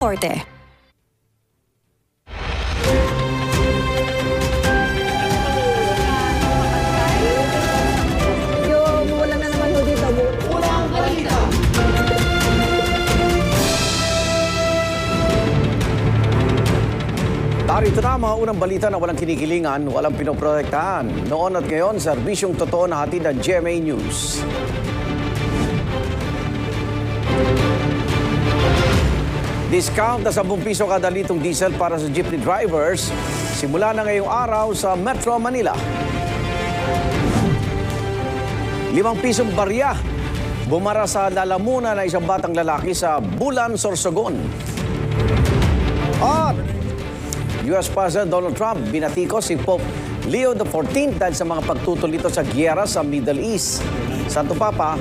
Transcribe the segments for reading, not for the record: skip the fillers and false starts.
Korte. Yung wala na naman ho dito. Unang balita. Narito na mga unang balita na walang kinikilingan, walang pinoprotektahan. Noon at ngayon, serbisyong totoo na hatid ng GMA News. Discount na 10 piso kada litong diesel para sa jeepney drivers simula na ngayong araw sa Metro Manila. 5 pisong barya bumara sa lalamunan na isang batang lalaki sa Bulan, Sorsogon. At US President Donald Trump binatikos si Pope Leo XIV dahil sa mga pagtutol nito sa giyera sa Middle East. Santo Papa,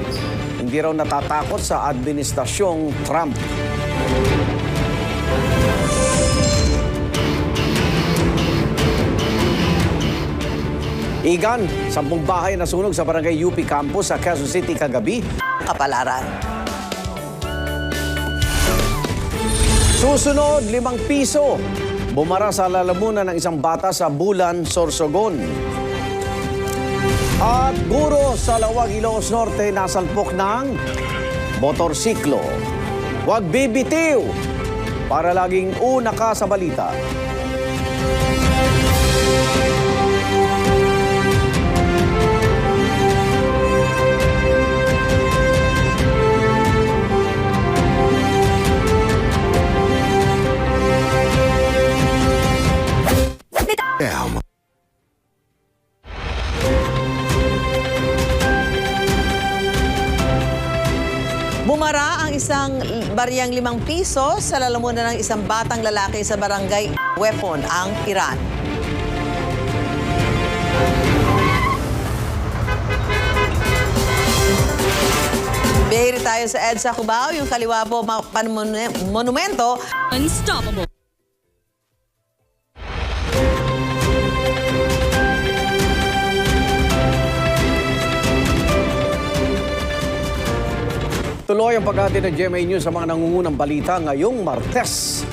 hindi raw natatakot sa administrasyong Trump. Igan, 10 bahay na sunog sa barangay UP Campus sa Quezon City kagabi. Kapalaran. Susunod, 5 piso. Bumara sa lalamunan ng isang bata sa Bulan, Sorsogon. At guro sa Lawag, Ilocos Norte nasalpok ng motorsiklo. Huwag bibitiw para laging una ka sa balita. Bumara ang isang baryang 5 piso sa lalamunan ng isang batang lalaki sa barangay Weapon, ang Iran. Bihiri tayo sa EDSA Cubao, yung kaliwa po monumento. Unstoppable. Tuloy ang paghatid ng GMA News sa mga nangungunang balita ngayong Martes.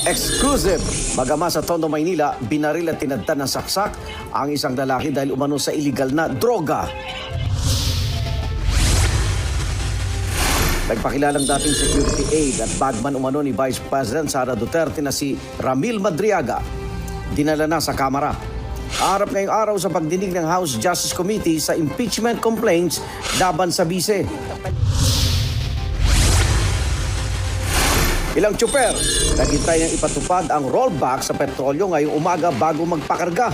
Exclusive! Magama sa Tondo, Maynila, binaril at tinadtan ng saksak ang isang lalaki dahil umano sa illegal na droga. Nagpakilalang dating security aide at bagman umano ni Vice President Sara Duterte na si Ramil Madriaga. Dinala na sa kamara. Harap ngayong araw sa pagdinig ng House Justice Committee sa impeachment complaints laban sa bise. Ilang tsuper, naghintay niyang ipatupad ang rollback sa petrolyo ngayong umaga bago magpakarga.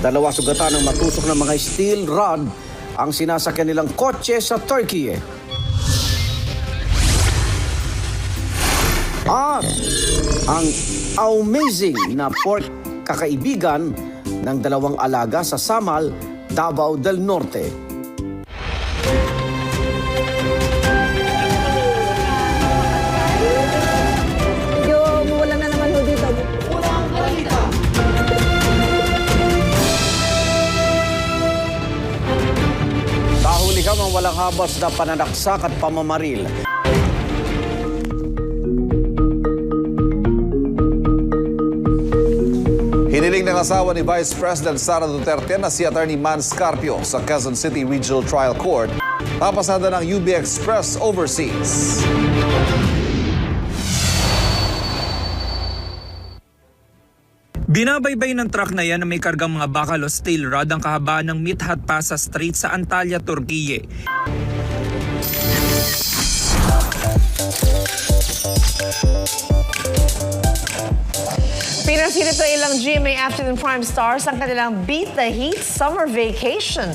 2 sugatan ng matusok ng mga steel rod ang sinasakyan nilang kotse sa Turkey. At ang amazing na pork kakaibigan ng 2 alaga sa Samal, Davao del Norte. Yung wala na naman ho dito. Unang balita. Kahuli ka ng walang habas na pananaksak at pamamaril. Hiniling ng asawa ni Vice President Sara Duterte na si Attorney Man Scarpio sa Quezon City Regional Trial Court napasada ng UB Express overseas. Binabaybay ng truck na yan na may kargang mga bakal o steel rod ang kahabaan ng Mithat Pasa Street sa Antalya, Turkiye. Pinasilip sa ilang GMA Afternoon Prime Stars ang kanilang Beat the Heat Summer Vacation.